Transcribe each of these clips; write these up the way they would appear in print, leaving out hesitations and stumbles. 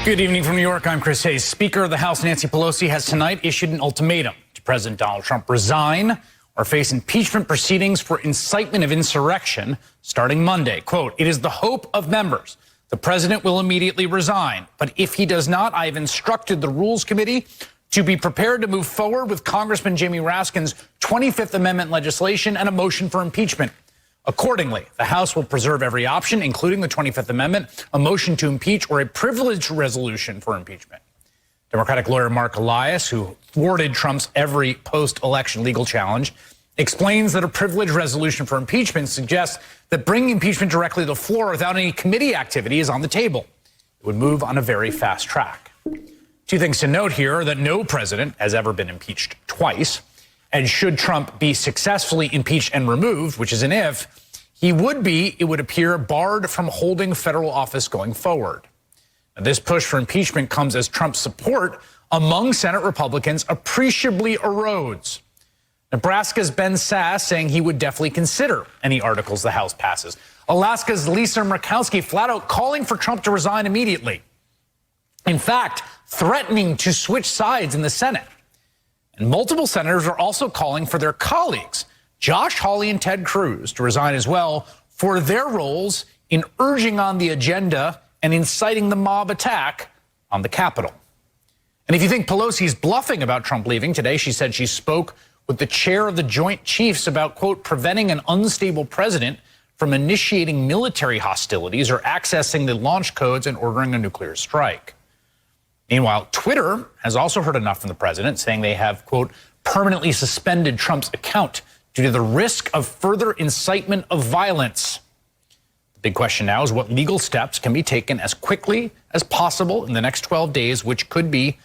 Good evening from New York. I'm Chris Hayes. Speaker of the House Nancy Pelosi has tonight issued an ultimatum to President Donald Trump: resign or face impeachment proceedings for incitement of insurrection starting Monday. Quote, "It is the hope of members the president will immediately resign. But if he does not, I have instructed the Rules Committee to be prepared to move forward with Congressman Jamie Raskin's 25th Amendment legislation and a motion for impeachment. Accordingly, the House will preserve every option, including the 25th Amendment, a motion to impeach, or a privileged resolution for impeachment." Democratic lawyer Mark Elias, who thwarted Trump's every post-election legal challenge, explains that a privileged resolution for impeachment suggests that bringing impeachment directly to the floor without any committee activity is on the table. It would move on a very fast track. Two things to note here are that no president has ever been impeached twice. And should Trump be successfully impeached and removed, which is an if, he would be, it would appear, barred from holding federal office going forward. Now, this push for impeachment comes as Trump's support among Senate Republicans appreciably erodes. Nebraska's Ben Sasse saying he would definitely consider any articles the House passes. Alaska's Lisa Murkowski flat out calling for Trump to resign immediately. In fact, threatening to switch sides in the Senate. And multiple senators are also calling for their colleagues, Josh Hawley and Ted Cruz, to resign as well for their roles in urging on the agenda and inciting the mob attack on the Capitol. And if you think Pelosi's bluffing about Trump leaving, today she said she spoke with the chair of the Joint Chiefs about, quote, preventing an unstable president from initiating military hostilities or accessing the launch codes and ordering a nuclear strike. Meanwhile, Twitter has also heard enough from the president, saying they have, quote, permanently suspended Trump's account due to the risk of further incitement of violence. The big question now is what legal steps can be taken as quickly as possible in the next 12 days, which could be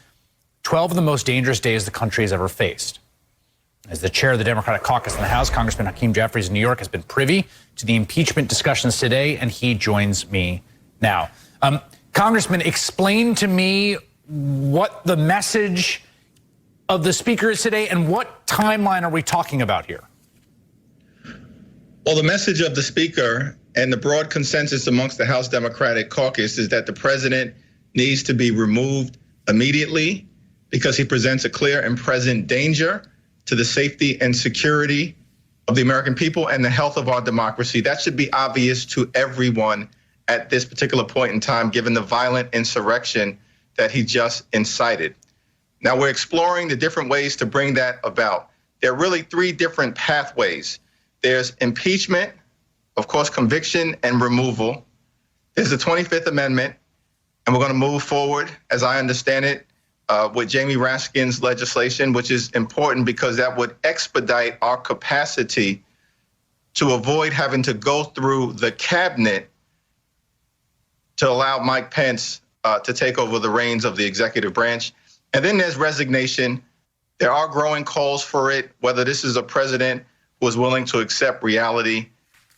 12 of the most dangerous days the country has ever faced. As the chair of the Democratic caucus in the House, Congressman Hakeem Jeffries in New York has been privy to the impeachment discussions today, and he joins me now. Congressman, explain to me what the message of the speaker is today and what timeline are we talking about here? Well, the message of the speaker and the broad consensus amongst the House Democratic caucus is that the president needs to be removed immediately because he presents a clear and present danger to the safety and security of the American people and the health of our democracy. That should be obvious to everyone at this particular point in time, given the violent insurrection that he just incited. Now we're exploring the different ways to bring that about. There are really three different pathways. There's impeachment, of course, conviction and removal. There's the 25th Amendment, and we're going to move forward, as I understand it, with Jamie Raskin's legislation, which is important because that would expedite our capacity to avoid having to go through the cabinet to allow Mike Pence to take over the reins of the executive branch. And then there's resignation. There are growing calls for it. Whether this is a president who is willing to accept reality,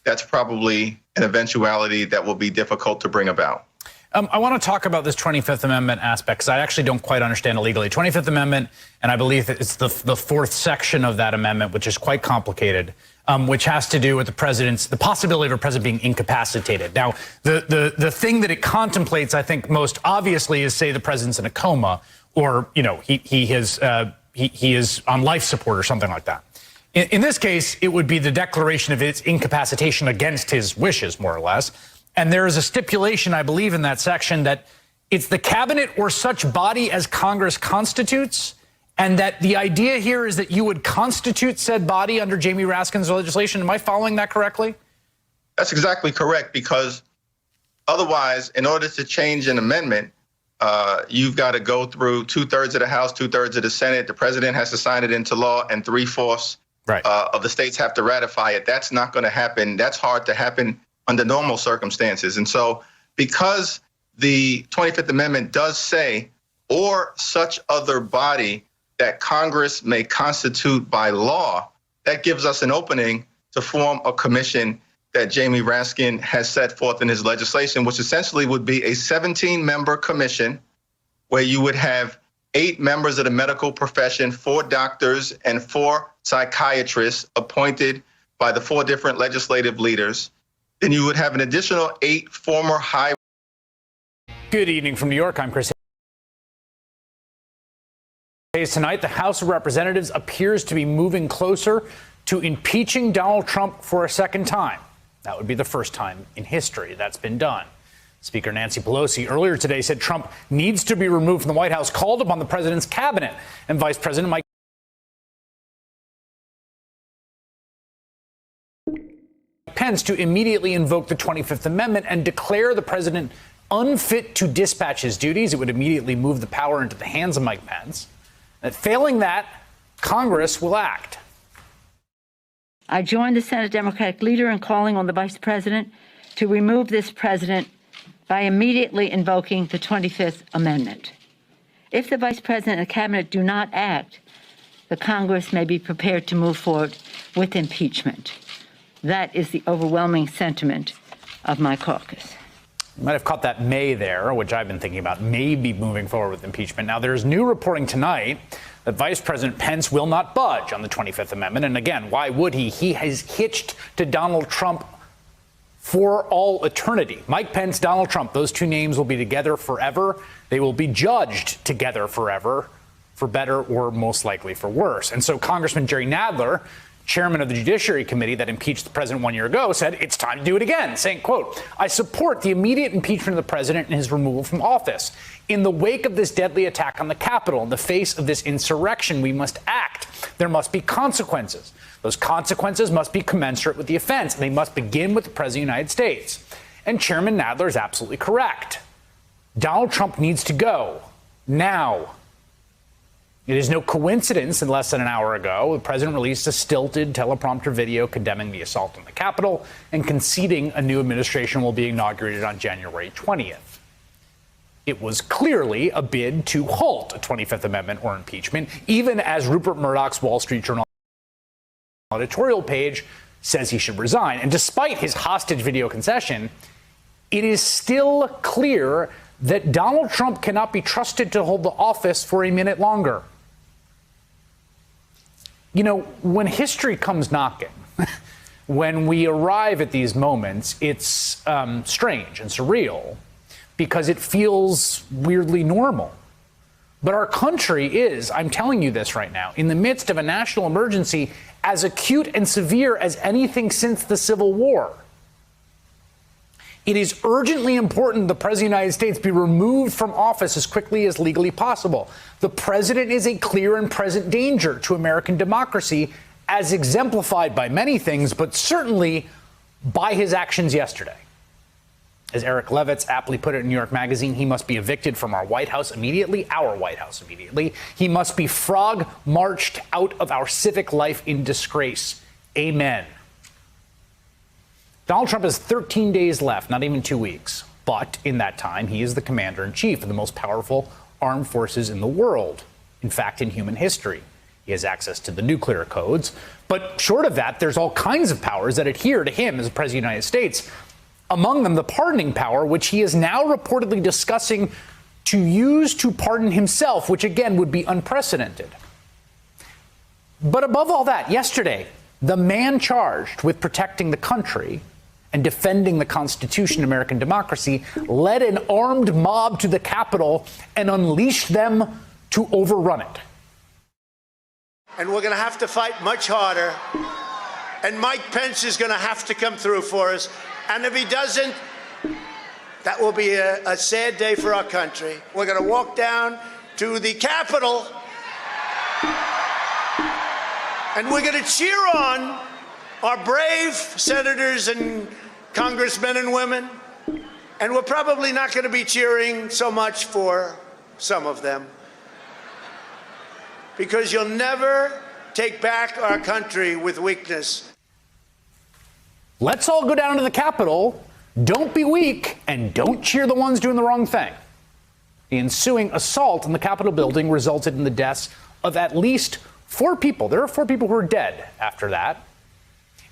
that's probably an eventuality that will be difficult to bring about. I want to talk about this 25th Amendment aspect because I actually don't quite understand it legally. 25th Amendment, and I believe that it's the fourth section of that amendment, which is quite complicated, which has to do with the possibility of a president being incapacitated. Now, the thing that it contemplates, I think, most obviously is, say, the president's in a coma, or he is on life support or something like that. In this case, it would be the declaration of its incapacitation against his wishes, more or less. And there is a stipulation, I believe, in that section that it's the cabinet or such body as Congress constitutes, and that the idea here is that you would constitute said body under Jamie Raskin's legislation. Am I following that correctly? That's exactly correct, because otherwise, in order to change an amendment, you've got to go through 2/3 of the House, 2/3 of the Senate. The president has to sign it into law, and 3/4 of the states have to ratify it. That's not going to happen. That's hard to happen under normal circumstances. And so because the 25th Amendment does say, or such other body that Congress may constitute by law, that gives us an opening to form a commission that Jamie Raskin has set forth in his legislation, which essentially would be a 17-member commission where you would have 8 members of the medical profession, 4 doctors and 4 psychiatrists appointed by the 4 different legislative leaders. Then you would have an additional 8 former high Good evening from New York. I'm Chris Hayes. Tonight, the House of Representatives appears to be moving closer to impeaching Donald Trump for a second time. That would be the first time in history that's been done. Speaker Nancy Pelosi earlier today said Trump needs to be removed from the White House, called upon the president's cabinet and Vice President Mike Pence to immediately invoke the 25th Amendment and declare the president unfit to dispatch his duties. It would immediately move the power into the hands of Mike Pence. And failing that, Congress will act. I joined the Senate Democratic leader in calling on the Vice President to remove this president by immediately invoking the 25th Amendment. If the Vice President and the Cabinet do not act, the Congress may be prepared to move forward with impeachment. That is the overwhelming sentiment of my caucus. You might have caught that may there, which I've been thinking about, maybe moving forward with impeachment. Now, there's new reporting tonight that Vice President Pence will not budge on the 25th Amendment. And again, why would he? He has hitched to Donald Trump for all eternity. Mike Pence, Donald Trump, those two names will be together forever. They will be judged together forever, for better or most likely for worse. And so Congressman Jerry Nadler, chairman of the Judiciary Committee that impeached the president 1 year ago, said it's time to do it again, saying, quote, "I support the immediate impeachment of the president and his removal from office. In the wake of this deadly attack on the Capitol, in the face of this insurrection, we must act. There must be consequences. Those consequences must be commensurate with the offense, and they must begin with the president of the United States." And Chairman Nadler is absolutely correct. Donald Trump needs to go now. It is no coincidence in less than an hour ago, the president released a stilted teleprompter video condemning the assault on the Capitol and conceding a new administration will be inaugurated on January 20th. It was clearly a bid to halt a 25th Amendment or impeachment, even as Rupert Murdoch's Wall Street Journal editorial page says he should resign. And despite his hostage video concession, it is still clear that Donald Trump cannot be trusted to hold the office for a minute longer. You know, when history comes knocking, when we arrive at these moments, it's strange and surreal because it feels weirdly normal. But our country is, I'm telling you this right now, in the midst of a national emergency as acute and severe as anything since the Civil War. It is urgently important the President of the United States be removed from office as quickly as legally possible. The President is a clear and present danger to American democracy, as exemplified by many things, but certainly by his actions yesterday. As Eric Levitz aptly put it in New York Magazine, he must be evicted from our White House immediately, our White House immediately. He must be frog-marched out of our civic life in disgrace. Amen. Donald Trump has 13 days left, not even 2 weeks. But in that time, he is the commander-in-chief of the most powerful armed forces in the world. In fact, in human history. He has access to the nuclear codes. But short of that, there's all kinds of powers that adhere to him as the President of the United States. Among them, the pardoning power, which he is now reportedly discussing to use to pardon himself, which again would be unprecedented. But above all that, yesterday, the man charged with protecting the country and defending the Constitution and American democracy led an armed mob to the Capitol and unleashed them to overrun it. And we're going to have to fight much harder. And Mike Pence is going to have to come through for us. And if he doesn't, that will be a sad day for our country. We're going to walk down to the Capitol and we're going to cheer on our brave senators and congressmen and women. And we're probably not going to be cheering so much for some of them. Because you'll never take back our country with weakness. Let's all go down to the Capitol. Don't be weak and don't cheer the ones doing the wrong thing. The ensuing assault on the Capitol building resulted in the deaths of at least 4 people. There are 4 people who are dead after that.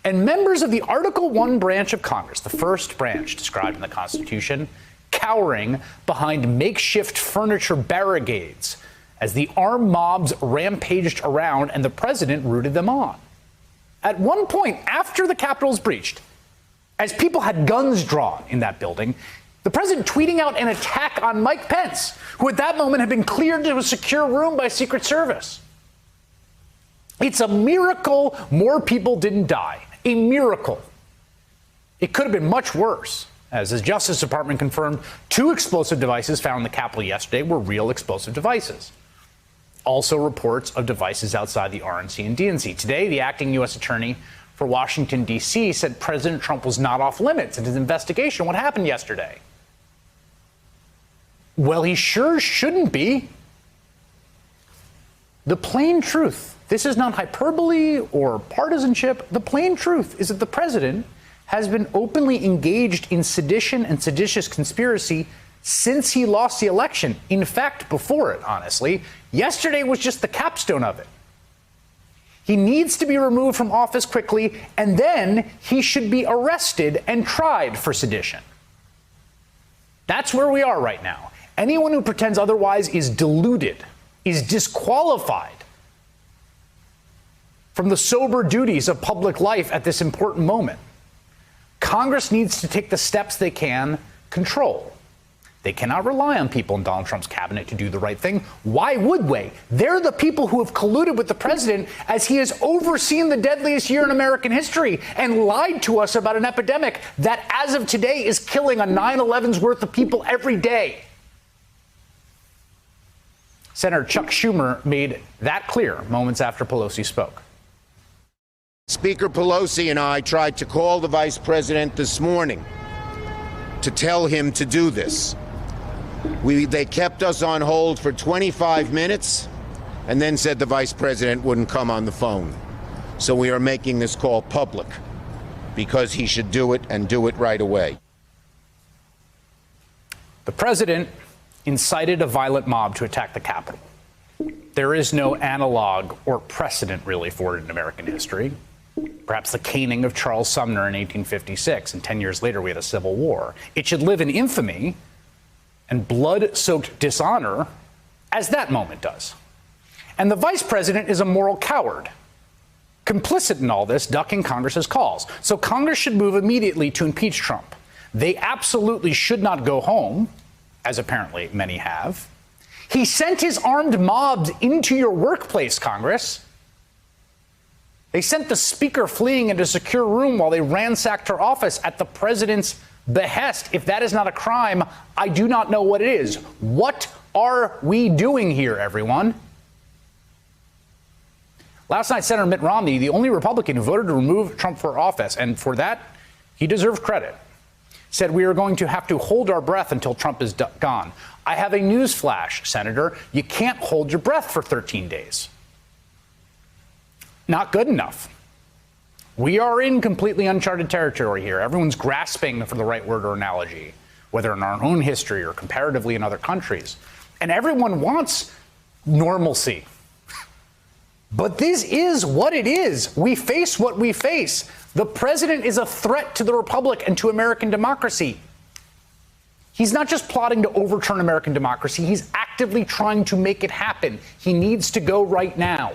And members of the Article 1 branch of Congress, the first branch described in the Constitution, cowering behind makeshift furniture barricades as the armed mobs rampaged around and the president rooted them on. At one point, after the Capitol was breached, as people had guns drawn in that building, The president tweeting out an attack on Mike Pence, who at that moment had been cleared to a secure room by Secret Service. It's a miracle more people didn't die. A miracle. It could have been much worse. As the Justice Department confirmed, 2 explosive devices found in the Capitol yesterday were real explosive devices. Also reports of devices outside the RNC and DNC. Today, the acting U.S. attorney for Washington, D.C. said President Trump was not off limits in his investigation. What happened yesterday? Well, he sure shouldn't be. The plain truth, this is not hyperbole or partisanship. The plain truth is that the president has been openly engaged in sedition and seditious conspiracy since he lost the election. In fact, before it, honestly. Yesterday was just the capstone of it. He needs to be removed from office quickly, and then he should be arrested and tried for sedition. That's where we are right now. Anyone who pretends otherwise is deluded, is disqualified from the sober duties of public life at this important moment. Congress needs to take the steps they can control. They cannot rely on people in Donald Trump's cabinet to do the right thing. Why would they? They're the people who have colluded with the president as he has overseen the deadliest year in American history and lied to us about an epidemic that, as of today, is killing a 9/11's worth of people every day. Senator Chuck Schumer made that clear moments after Pelosi spoke. Speaker Pelosi and I tried to call the vice president this morning to tell him to do this. They kept us on hold for 25 minutes and then said the vice president wouldn't come on the phone. So we are making this call public because he should do it and do it right away. The president incited a violent mob to attack the Capitol. There is no analog or precedent, really, for it in American history. Perhaps the caning of Charles Sumner in 1856, and 10 years later we had a civil war. It should live in infamy and blood-soaked dishonor as that moment does. And the vice president is a moral coward, complicit in all this, ducking Congress's calls. So Congress should move immediately to impeach Trump. They absolutely should not go home, as apparently many have. He sent his armed mobs into your workplace, Congress. They sent the speaker fleeing into a secure room while they ransacked her office at the president's behest. If that is not a crime, I do not know what it is. What are we doing here, everyone? Last night, Senator Mitt Romney, the only Republican who voted to remove Trump from office, and for that, he deserves credit, said we are going to have to hold our breath until Trump is gone. I have a news flash, Senator. You can't hold your breath for 13 days. Not good enough. We are in completely uncharted territory here. Everyone's grasping for the right word or analogy, whether in our own history or comparatively in other countries. And everyone wants normalcy. But this is what it is. We face what we face. The president is a threat to the republic and to American democracy. He's not just plotting to overturn American democracy. He's actively trying to make it happen. He needs to go right now.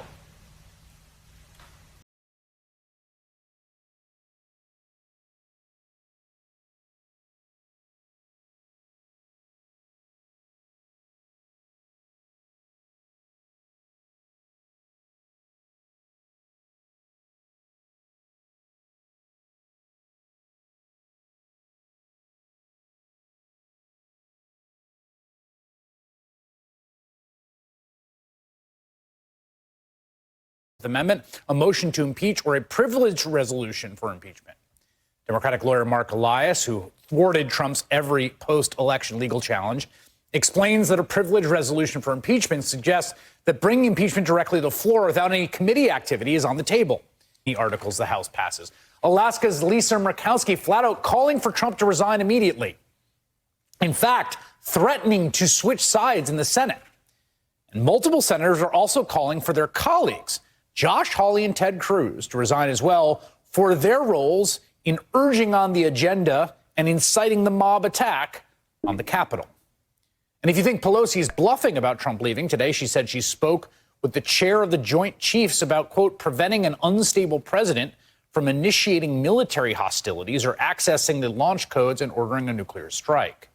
Amendment, a motion to impeach, or a privileged resolution for impeachment. Democratic lawyer Mark Elias, who thwarted Trump's every post-election legal challenge, explains that a privileged resolution for impeachment suggests that bringing impeachment directly to the floor without any committee activity is on the table. The articles the House passes. Alaska's Lisa Murkowski flat out calling for Trump to resign immediately. In fact, threatening to switch sides in the Senate. And multiple senators are also calling for their colleagues, Josh Hawley and Ted Cruz, to resign as well for their roles in urging on the agenda and inciting the mob attack on the Capitol. And if you think Pelosi is bluffing about Trump leaving, today she said she spoke with the chair of the Joint Chiefs about, quote, preventing an unstable president from initiating military hostilities or accessing the launch codes and ordering a nuclear strike.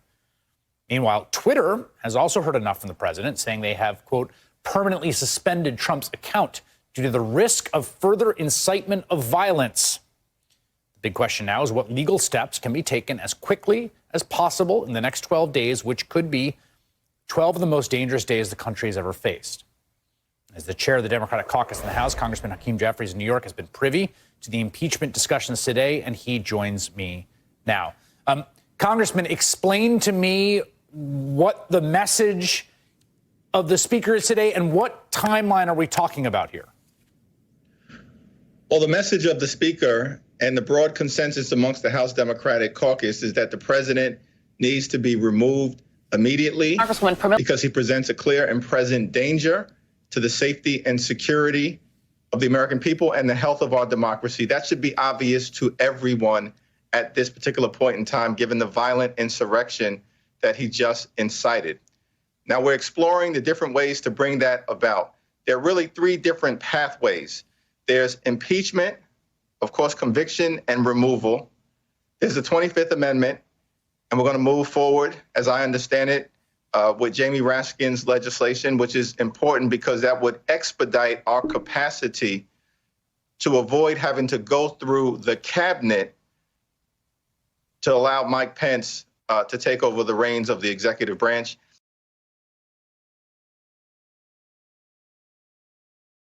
Meanwhile, Twitter has also heard enough from the president, saying they have, quote, permanently suspended Trump's account due to the risk of further incitement of violence. The big question now is what legal steps can be taken as quickly as possible in the next 12 days, which could be 12 of the most dangerous days the country has ever faced. As the chair of the Democratic caucus in the House, Congressman Hakeem Jeffries in New York has been privy to the impeachment discussions today, and he joins me now. Congressman, explain to me what the message of the speaker is today and what timeline are we talking about here? Well, the message of the speaker and the broad consensus amongst the House Democratic caucus is that the president needs to be removed immediately because he presents a clear and present danger to the safety and security of the American people and the health of our democracy. That should be obvious to everyone at this particular point in time, given the violent insurrection that he just incited. Now, we're exploring the different ways to bring that about. There are really three different pathways. There's impeachment, of course, conviction and removal. There's the 25th Amendment, and we're going to move forward, as I understand it, with Jamie Raskin's legislation, which is important because that would expedite our capacity to avoid having to go through the cabinet to allow Mike Pence to take over the reins of the executive branch.